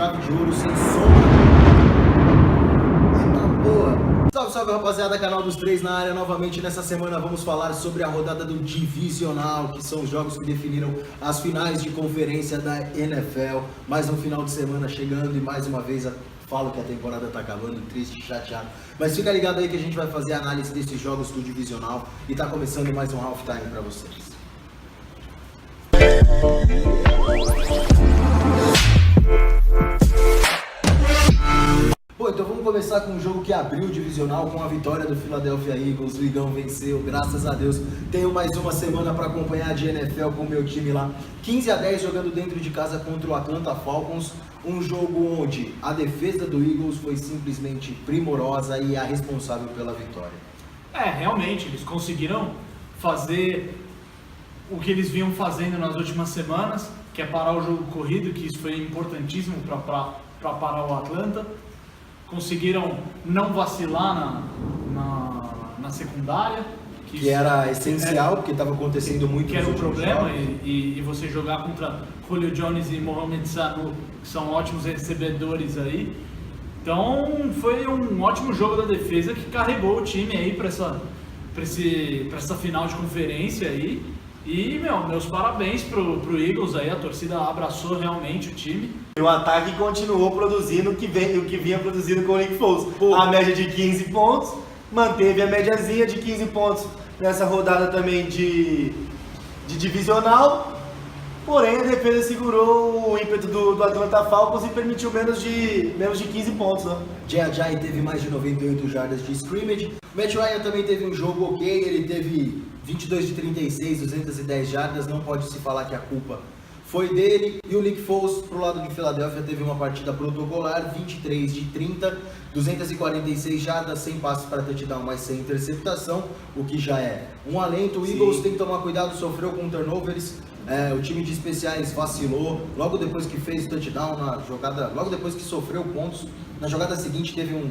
chave de ouro, sem sombra. Eita boa! Salve, salve rapaziada, canal dos três na área. Novamente nessa semana vamos falar sobre a rodada do Divisional, que são os jogos que definiram as finais de conferência da NFL. Mais um final de semana chegando e mais uma vez falo que a temporada tá acabando, triste, chateado. Mas fica ligado aí que a gente vai fazer a análise desses jogos do Divisional e tá começando mais um halftime para vocês. Bom, então vamos começar com um jogo que abriu o Divisional com a vitória do Philadelphia Eagles. O Igão venceu, graças a Deus. Tenho mais uma semana para acompanhar de NFL com o meu time lá. 15-10 jogando dentro de casa contra o Atlanta Falcons. Um jogo onde a defesa do Eagles foi simplesmente primorosa e a responsável pela vitória. Realmente, eles conseguiram fazer o que eles vinham fazendo nas últimas semanas, que é parar o jogo corrido, que isso foi importantíssimo para parar o Atlanta. Conseguiram não vacilar na secundária. Que era essencial, porque estava acontecendo muito. Que era um problema, e você jogar contra Julio Jones e Mohamed Sanu, que são ótimos recebedores aí. Então foi um ótimo jogo da defesa que carregou o time aí para essa final de conferência aí. E meus parabéns pro Eagles aí, a torcida abraçou realmente o time. O ataque continuou produzindo o que vinha produzindo com o Nick Foles. A média de 15 pontos, manteve a médiazinha de 15 pontos nessa rodada também de divisional. Porém, a defesa segurou o ímpeto do Atlanta Falcons e permitiu menos de 15 pontos. Né? Jay teve mais de 98 jardas de scrimmage. Matt Ryan também teve um jogo ok, ele teve 22 de 36, 210 jardas, não pode se falar que a culpa foi dele. E o Nick Foles, pro lado de Filadélfia, teve uma partida protocolar, 23 de 30, 246 jardas, sem passes para touchdown, mas sem interceptação, o que já é um alento. O Eagles tem que tomar cuidado, sofreu com turnovers. O time de especiais vacilou logo depois que fez o touchdown na jogada, logo depois que sofreu pontos. Na jogada seguinte teve um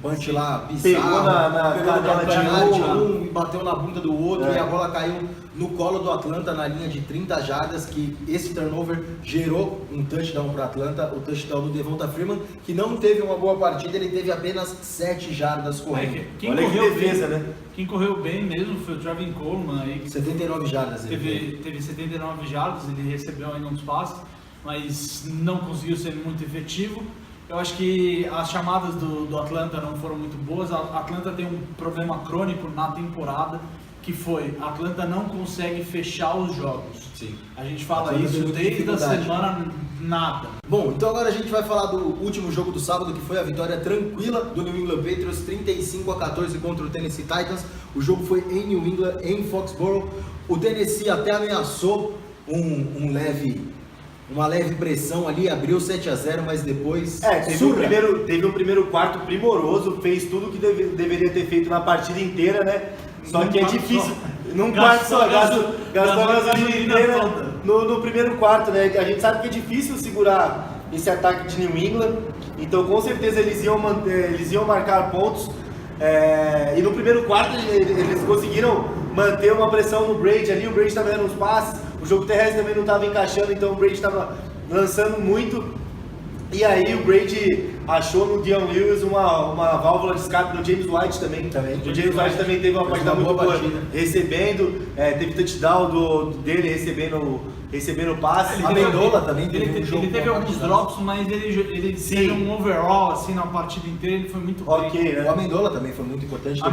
punch lá bizarro, pegou no calcanhar de um e bateu na bunda do outro, e a bola caiu no colo do Atlanta na linha de 30 jardas, que esse turnover gerou um touchdown para Atlanta, o touchdown do Devonta Freeman, que não teve uma boa partida, ele teve apenas 7 jardas correndo. Quem correu bem mesmo foi o Travin Coleman aí. 79 jardas. Teve 79 jardas, ele recebeu ainda uns passes, mas não conseguiu ser muito efetivo. Eu acho que as chamadas do Atlanta não foram muito boas. A Atlanta tem um problema crônico na temporada, que foi, a Atlanta não consegue fechar os jogos. Sim. A gente fala isso desde a semana nada. Bom, então agora a gente vai falar do último jogo do sábado, que foi a vitória tranquila do New England Patriots, 35-14 contra o Tennessee Titans. O jogo foi em New England, em Foxborough. O Tennessee até ameaçou uma leve pressão ali, abriu 7-0, mas depois... Teve um primeiro quarto primoroso, fez tudo o que deveria ter feito na partida inteira, né? Só que é difícil, num quarto só, gastou a gasolina inteira no primeiro quarto, né? A gente sabe que é difícil segurar esse ataque de New England, então com certeza eles iam marcar pontos, e no primeiro quarto eles conseguiram manter uma pressão no Brady ali, o Brady estava dando uns passes, o jogo terrestre também não estava encaixando, então o Brady estava lançando muito. E aí o Brady achou no Dion Lewis uma válvula de escape no James White também. O James White também teve uma partida muito boa, recebendo, teve touchdown dele recebendo passe. A Amendola também ele teve alguns drops, mas ele teve um overall assim na partida inteira, ele foi muito bem. Né? O Amendola também foi muito importante. O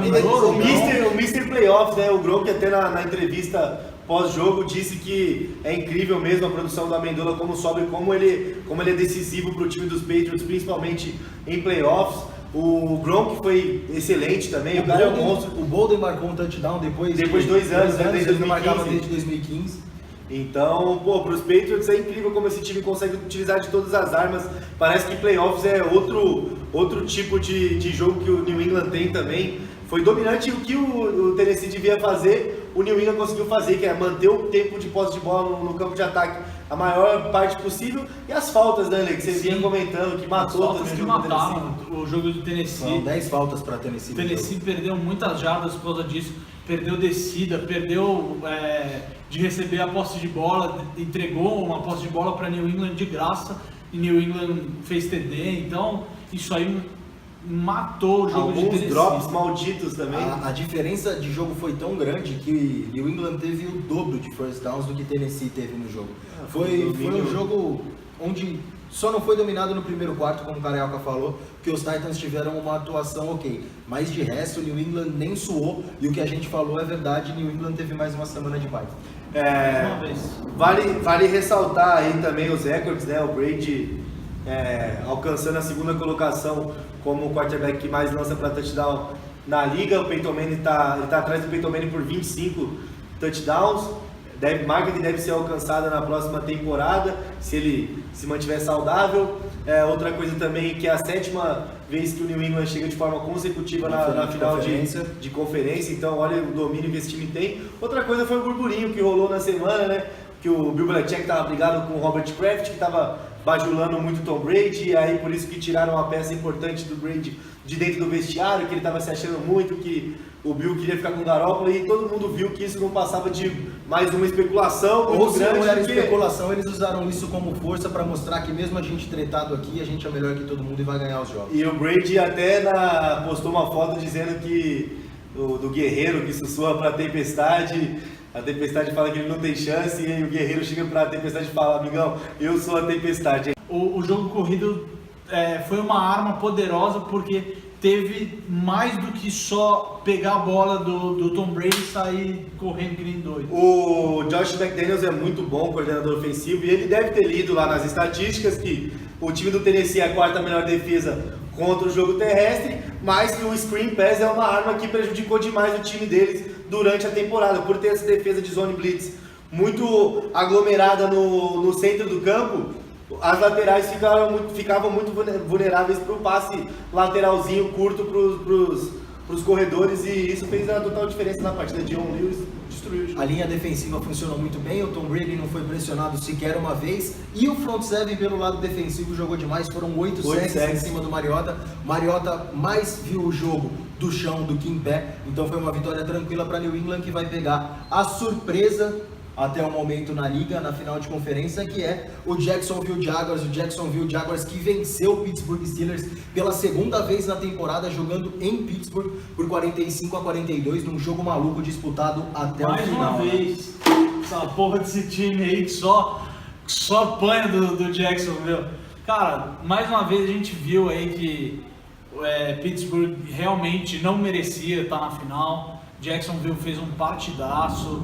Mr. Playoffs, né? O Gronk até na entrevista pós-jogo disse que é incrível mesmo a produção do Amendola, como ele é decisivo para o time dos Patriots, principalmente em playoffs. O Gronk foi excelente também, o cara é um monstro. O Bolden marcou um touchdown depois de 2 anos, né? Ele não marcava desde 2015. Então, para os Patriots é incrível como esse time consegue utilizar de todas as armas. Parece que playoffs é outro tipo de jogo que o New England tem também. Foi dominante o que o Tennessee devia fazer, o New England conseguiu fazer, que é manter o tempo de posse de bola no campo de ataque a maior parte possível. E as faltas, né, Ale, que vocês vinham comentando, que matou também o jogo do Tennessee. O jogo do Tennessee. São 10 faltas para Tennessee. O Tennessee perdeu muitas jardas por causa disso, perdeu descida, perdeu de receber a posse de bola, entregou uma posse de bola para New England de graça. e New England fez TD, então isso aí matou o jogo de Alguns Tennessee. drops malditos também. A diferença de jogo foi tão grande que New England teve o dobro de first downs do que Tennessee teve no jogo. Foi um jogo onde só não foi dominado no primeiro quarto, como o Carioca falou, porque os Titans tiveram uma atuação ok. Mas de resto, o New England nem suou, e o que a gente falou é verdade, New England teve mais uma semana de bye. Uma vez. Vale ressaltar aí também os recordes, né? O Brady alcançando a segunda colocação como o quarterback que mais lança para touchdown na liga. O Peyton Manning ele tá atrás do Peyton Manning por 25 touchdowns. Marca que deve ser alcançada na próxima temporada, se ele se mantiver saudável. Outra coisa também que é a 7ª vez que o New England chega de forma consecutiva na final de conferência, então olha o domínio que esse time tem. Outra coisa foi o burburinho que rolou na semana, né? Que o Bill Belichick estava brigado com o Robert Kraft, que estava bajulando muito Tom Brady, e aí por isso que tiraram uma peça importante do Brady de dentro do vestiário, que ele estava se achando muito, que o Bill queria ficar com o Garoppolo, e todo mundo viu que isso não passava de mais uma especulação muito Ou se grande. não era especulação, eles usaram isso como força para mostrar que mesmo a gente tretado aqui, a gente é melhor que todo mundo e vai ganhar os jogos. E o Brady até postou uma foto dizendo que do guerreiro que sussurra para a tempestade fala que ele não tem chance, e o guerreiro chega para a tempestade e fala: amigão, eu sou a tempestade. O jogo corrido foi uma arma poderosa porque teve mais do que só pegar a bola do Tom Brady e sair correndo que nem doido. O Josh McDaniels é muito bom coordenador ofensivo, e ele deve ter lido lá nas estatísticas que o time do Tennessee é a 4ª melhor defesa contra o jogo terrestre, mas que o screen pass é uma arma que prejudicou demais o time deles durante a temporada, por ter essa defesa de zone blitz muito aglomerada no centro do campo. As laterais ficavam muito vulneráveis para o passe lateralzinho curto para os corredores, e isso fez a total diferença na partida. Dion Lewis destruiu o jogo. A linha defensiva funcionou muito bem, o Tom Brady não foi pressionado sequer uma vez, e o front seven pelo lado defensivo jogou demais, foram 8 sacks em cima do Mariota. Mariota mais viu o jogo do chão do que em pé, então foi uma vitória tranquila para New England, que vai pegar a surpresa até o momento na liga, na final de conferência, que é o Jacksonville Jaguars que venceu o Pittsburgh Steelers pela 2ª vez na temporada, jogando em Pittsburgh por 45-42, num jogo maluco disputado até o final. Mais uma vez, essa porra desse time aí que só apanha do Jacksonville. Cara, mais uma vez a gente viu aí que Pittsburgh realmente não merecia estar na final. Jacksonville fez um partidaço.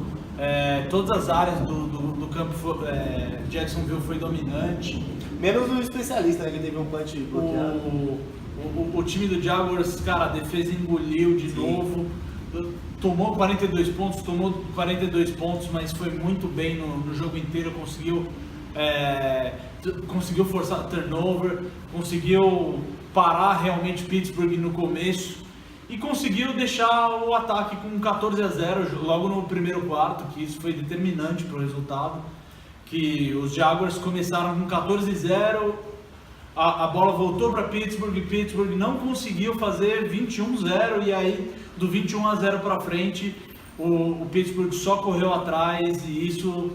Todas as áreas do campo Jacksonville foi dominante. Menos o especialista, né, que teve um punch bloqueado. O time do Jaguars, cara, a defesa engoliu de novo. Tomou 42 pontos, mas foi muito bem no jogo inteiro. Conseguiu forçar turnover, conseguiu parar realmente Pittsburgh no começo. E conseguiu deixar o ataque com 14-0 logo no primeiro quarto, que isso foi determinante para o resultado. Que os Jaguars começaram com 14-0, a bola voltou para Pittsburgh, e Pittsburgh não conseguiu fazer 21-0, e aí do 21-0 para frente o Pittsburgh só correu atrás, e isso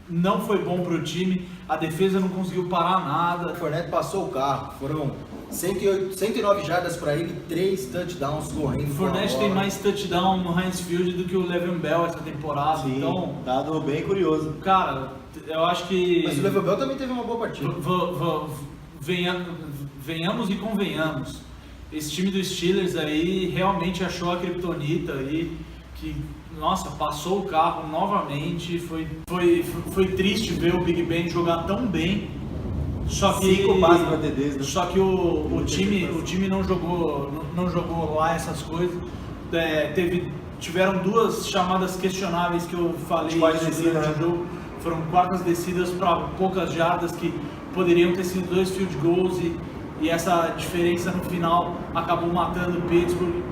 não foi bom para o time. A defesa não conseguiu parar nada. O Fournette passou o carro, foram 109 jardas para ele, 3 touchdowns correndo. O Fournette tem mais touchdown no Heinz Field do que o Le'Veon Bell essa temporada. Sim, então, dado bem curioso. Cara, eu acho que... Mas o Le'Veon Bell também teve uma boa partida. Venhamos e convenhamos. Esse time dos Steelers aí realmente achou a kriptonita aí, que, nossa, passou o carro novamente. Foi triste ver o Big Ben jogar tão bem. Só que 5 passes para TDs, né? Só que o time não jogou lá essas coisas. Tiveram 2 chamadas questionáveis que eu falei durante o jogo. Foram 4 descidas para poucas jardas que poderiam ter sido 2 field goals, e essa diferença no final acabou matando o Pittsburgh.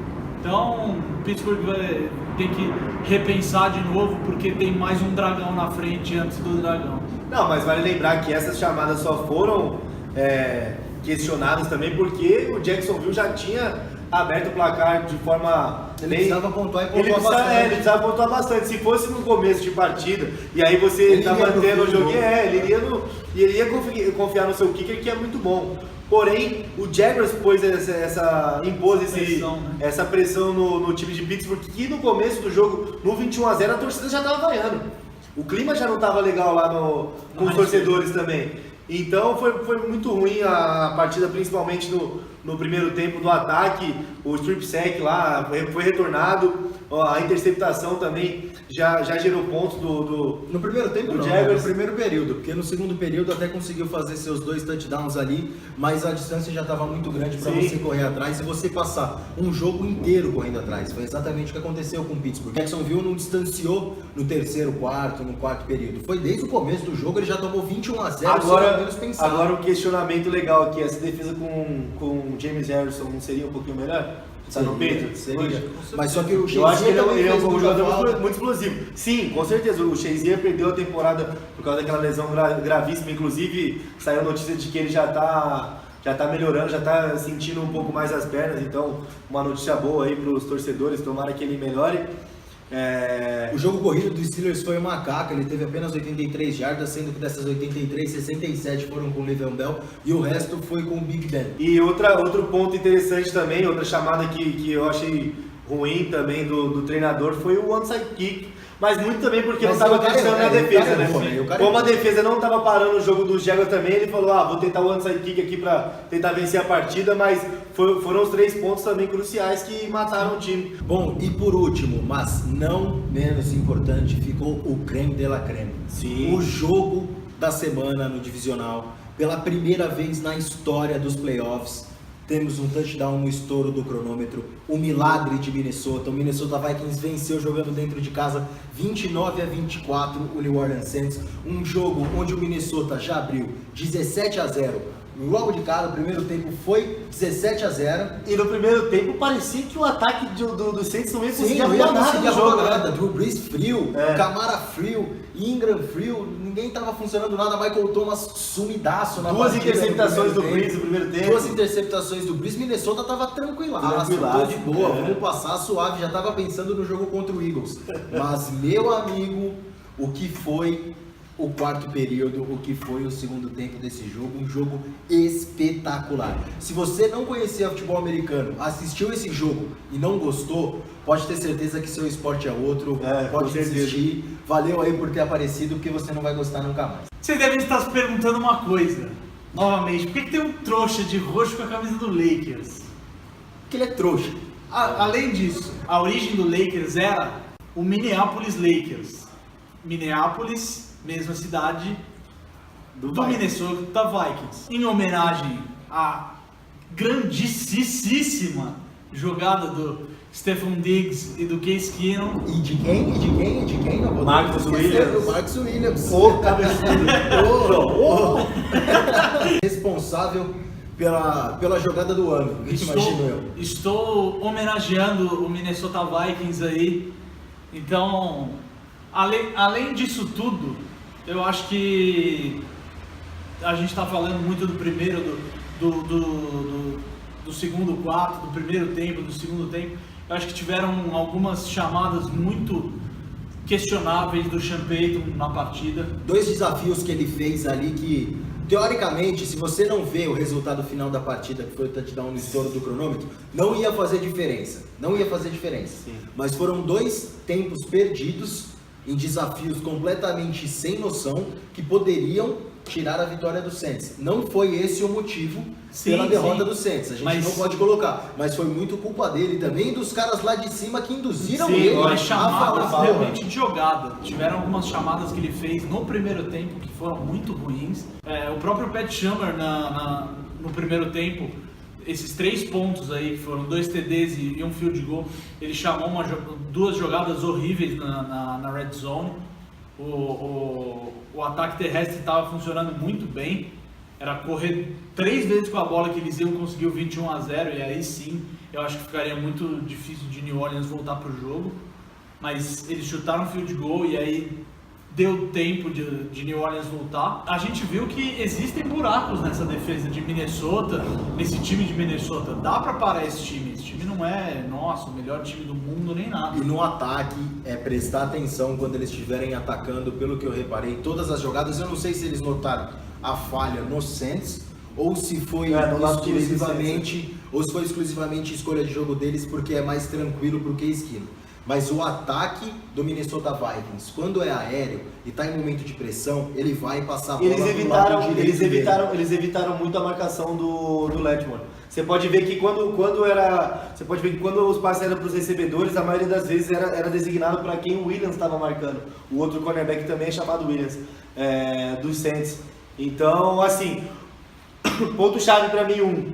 Então, o Pittsburgh tem que repensar de novo, porque tem mais um dragão na frente antes do dragão. Não, mas vale lembrar que essas chamadas só foram questionadas também, porque o Jacksonville já tinha aberto o placar de forma... Ele precisava pontuar e pontuar ele bastante. Ele precisava pontuar bastante. Se fosse no começo de partida, e aí você tá mantendo o jogo, ele ia confiar no seu kicker, que é muito bom. Porém, o Jaguars impôs essa pressão no time de Pittsburgh, que no começo do jogo, no 21-0, a torcida já estava vaiando. O clima já não estava legal lá com os torcedores também. Então foi muito ruim a partida, principalmente no primeiro tempo do ataque. O strip sack lá foi retornado, a interceptação também já gerou pontos No primeiro tempo não, no primeiro período, porque no segundo período até conseguiu fazer seus 2 touchdowns ali, mas a distância já estava muito grande para você correr atrás e você passar um jogo inteiro correndo atrás. Foi exatamente o que aconteceu com o Pittsburgh. Jacksonville não distanciou no terceiro quarto, no quarto período. Foi desde o começo do jogo, ele já tomou 21-0. Agora um questionamento legal aqui, essa defesa com o James Harrison não seria um pouquinho melhor? Tá no peito? Seria. Mas só que o eu acho que ele é um jogador falta. muito explosivo. Sim, com certeza. O Shazier perdeu a temporada por causa daquela lesão gravíssima. Inclusive, saiu a notícia de que ele já tá melhorando, já tá sentindo um pouco mais as pernas. Então, uma notícia boa aí para os torcedores. Tomara que ele melhore. O jogo corrido dos Steelers foi uma caca, ele teve apenas 83 jardas, sendo que dessas 83, 67 foram com o Le'Veon Bell e o resto foi com o Big Ben. E outro ponto interessante também, outra chamada que eu achei ruim também do treinador foi o onside kick. Mas muito também porque não estava acreditando na defesa, né? Como a defesa não estava parando o jogo do Jaguars também, ele falou, vou tentar o onside kick aqui para tentar vencer a partida, mas foram os 3 pontos também cruciais que mataram o time. Bom, e por último, mas não menos importante, ficou o creme de la creme. Sim. O jogo da semana no divisional, pela primeira vez na história dos playoffs, temos um touchdown no estouro do cronômetro, o milagre de Minnesota. O Minnesota Vikings venceu jogando dentro de casa 29-24 o New Orleans Saints. Um jogo onde o Minnesota já abriu 17-0. Logo de cara, o primeiro tempo foi 17-0. E no primeiro tempo parecia que o ataque do Saints não ia conseguir arrumar nada. Drew Brees frio, Camara frio, Ingram frio, ninguém tava funcionando nada. Michael Thomas sumidaço na Duas interceptações do Brees no primeiro tempo. Duas interceptações do Brees. Minnesota tava tranquilaço, tô de boa, vamos passar suave. Já tava pensando no jogo contra o Eagles. Mas, meu amigo, o que foi o quarto período, o que foi o segundo tempo desse jogo, um jogo espetacular. Se você não conhecia futebol americano, assistiu esse jogo e não gostou, pode ter certeza que seu esporte é outro, pode desistir. Valeu aí por ter aparecido, porque você não vai gostar nunca mais. Vocês devem estar se perguntando uma coisa, novamente, por que tem um trouxa de roxo com a camisa do Lakers? Porque ele é trouxa. Além disso, a origem do Lakers era o Minneapolis Lakers. Minneapolis, mesma cidade do Minnesota Vikings. Em homenagem à grandíssima jogada do Stephon Diggs e do Case Keenum. E de quem? Não, Marcus Williams. Marcus Williams. O cabeçudo. Responsável pela jogada do ano, imagino eu. Estou homenageando o Minnesota Vikings aí. Então, além disso tudo, eu acho que a gente está falando muito do primeiro, do segundo quarto, do primeiro tempo, do segundo tempo. Eu acho que tiveram algumas chamadas muito questionáveis do Sean Payton na partida. 2 desafios que ele fez ali que, teoricamente, se você não vê o resultado final da partida, que foi o touchdown no estouro do cronômetro, não ia fazer diferença. Sim. Mas foram 2 tempos perdidos em desafios completamente sem noção que poderiam tirar a vitória do Saints. Não foi esse o motivo pela derrota do Saints. A gente não pode colocar, mas foi muito culpa dele também, dos caras lá de cima que induziram ele a chamadas realmente de jogada. Tiveram algumas chamadas que ele fez no primeiro tempo que foram muito ruins. O próprio Pat Shurmur no primeiro tempo, esses 3 pontos aí, que foram 2 TDs e um field goal, ele chamou 2 jogadas horríveis na red zone. O ataque terrestre estava funcionando muito bem, era correr 3 vezes com a bola que eles iam conseguir o 21-0, e aí sim, eu acho que ficaria muito difícil de New Orleans voltar para o jogo, mas eles chutaram field goal e aí deu tempo de New Orleans voltar. A gente viu que existem buracos nessa defesa de Minnesota, nesse time de Minnesota. Dá pra parar esse time. Esse time não é, nossa, o melhor time do mundo nem nada. E no ataque, prestar atenção quando eles estiverem atacando, pelo que eu reparei, todas as jogadas, eu não sei se eles notaram a falha no Saints, ou se foi exclusivamente escolha de jogo deles, porque é mais tranquilo pro Case Keenum. Mas o ataque do Minnesota Vikings, quando é aéreo e tá em momento de pressão, ele vai passar a bola pro lado direito dele. Eles evitaram muito a marcação do Letmore. Você pode ver que quando os passes eram para os recebedores, a maioria das vezes era designado para quem o Williams estava marcando. O outro cornerback também é chamado Williams, dos Saints. Então, assim, ponto-chave para mim,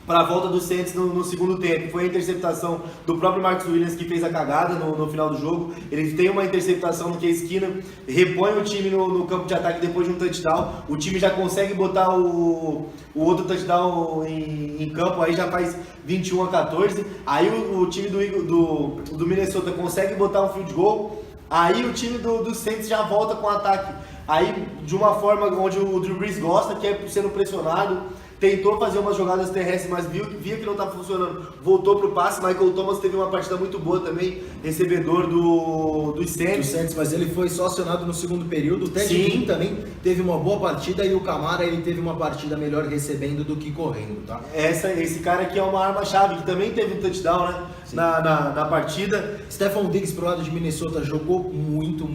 para a volta do Saints no segundo tempo, foi a interceptação do próprio Marcus Williams, que fez a cagada no final do jogo. Ele tem uma interceptação no Case Keenum, repõe o time no campo de ataque depois de um touchdown. O time já consegue botar o outro touchdown em campo, aí já faz 21-14. Aí o time do Minnesota consegue botar um field goal. Aí o time do Saints já volta com o ataque. Aí, de uma forma onde o Drew Brees gosta, que é sendo pressionado. Tentou fazer umas jogadas terrestres, mas via que não estava funcionando. Voltou para o passe. Michael Thomas teve uma partida muito boa também, recebedor dos Saints. Mas ele foi só acionado no segundo período. O Ted Ginn também teve uma boa partida e o Kamara ele teve uma partida melhor recebendo do que correndo, tá? Esse cara aqui é uma arma-chave, que também teve um touchdown, né? Na partida. Stephon Diggs pro lado de Minnesota jogou muito.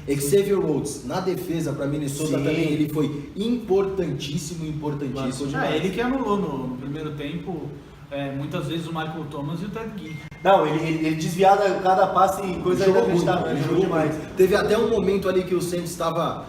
Xavier Rhodes na defesa para Minnesota também, ele foi importantíssimo. Ele que anulou no primeiro tempo, muitas vezes o Michael Thomas e o Ted Ginn. Não, ele desviava cada passe em coisa inacreditável, ele jogou demais. Teve até um momento ali que o Saints estava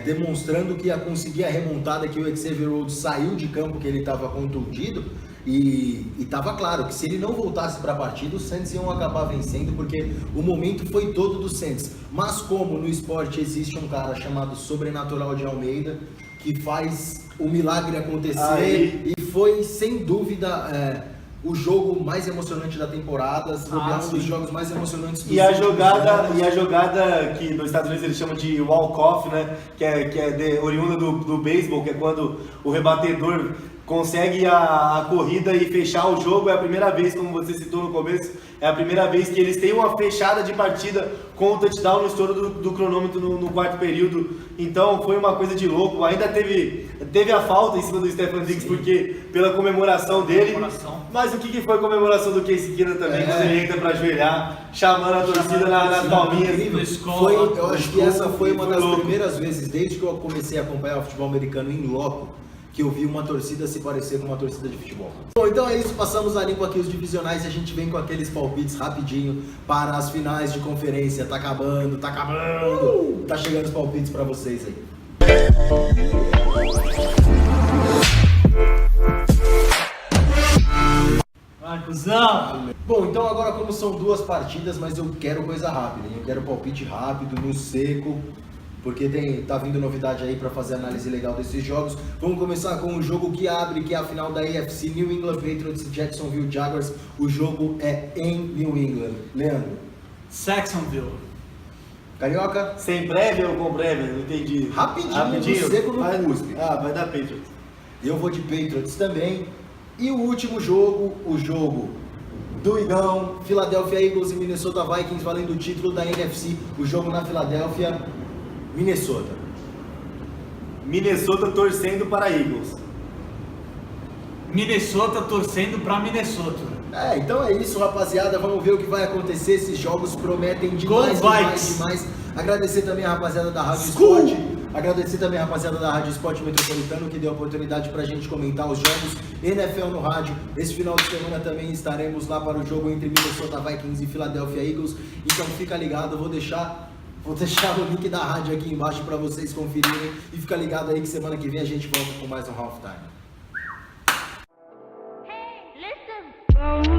demonstrando que ia conseguir a remontada, que o Xavier Rhodes saiu de campo, que ele estava contundido. E estava claro que se ele não voltasse para a partida, os Saints iam acabar vencendo, porque o momento foi todo do Saints. Mas como no esporte existe um cara chamado Sobrenatural de Almeida, que faz o milagre acontecer, e foi sem dúvida o jogo mais emocionante da temporada, um dos jogos mais emocionantes do E a jogada que nos Estados Unidos eles chamam de walk-off, né? Que é oriunda do beisebol, que é quando o rebatedor consegue a corrida e fechar o jogo. É a primeira vez, como você citou no começo, é a primeira vez que eles têm uma fechada de partida com o touchdown no estouro do cronômetro no quarto período. Então foi uma coisa de louco. Ainda teve a falta em cima do Stephon Diggs, porque pela comemoração dele. Mas o que foi a comemoração do Case Keenum também, quando ele entra pra ajoelhar, chamando a torcida nas palminhas. Eu acho que essa foi uma das primeiras vezes, desde que eu comecei a acompanhar o futebol americano em loco, que eu vi uma torcida se parecer com uma torcida de futebol. Bom, então é isso, passamos a limpo aqui os divisionais e a gente vem com aqueles palpites rapidinho para as finais de conferência. Tá acabando! Tá chegando os palpites para vocês aí. Cuzão! Bom, então agora como são duas partidas, mas eu quero coisa rápida, hein? Eu quero palpite rápido, no seco, porque tá vindo novidade aí para fazer análise legal desses jogos. Vamos começar com o jogo que abre, que é a final da AFC, New England Patriots e Jacksonville Jaguars. O jogo é em New England. Leandro? Jacksonville. Carioca? Sem prévia ou com prévia? Não entendi. Rapidinho. No seco no cuspe. Vai dar Patriots. Eu vou de Patriots também. E o último jogo, o jogo do Igão, Philadelphia Eagles e Minnesota Vikings, valendo o título da NFC. O jogo na Filadélfia, Minnesota. Minnesota torcendo para Eagles. Minnesota torcendo para Minnesota. Então é isso, rapaziada. Vamos ver o que vai acontecer. Esses jogos prometem demais. Agradecer também a rapaziada da Rádio Sport. Agradecer também a rapaziada da Rádio Sport Metropolitano, que deu a oportunidade pra gente comentar os jogos NFL no rádio. Esse final de semana também estaremos lá para o jogo entre Minnesota Vikings e Philadelphia Eagles. Então fica ligado, vou deixar o link da rádio aqui embaixo para vocês conferirem. E fica ligado aí que semana que vem a gente volta com mais um Halftime. Hey, listen.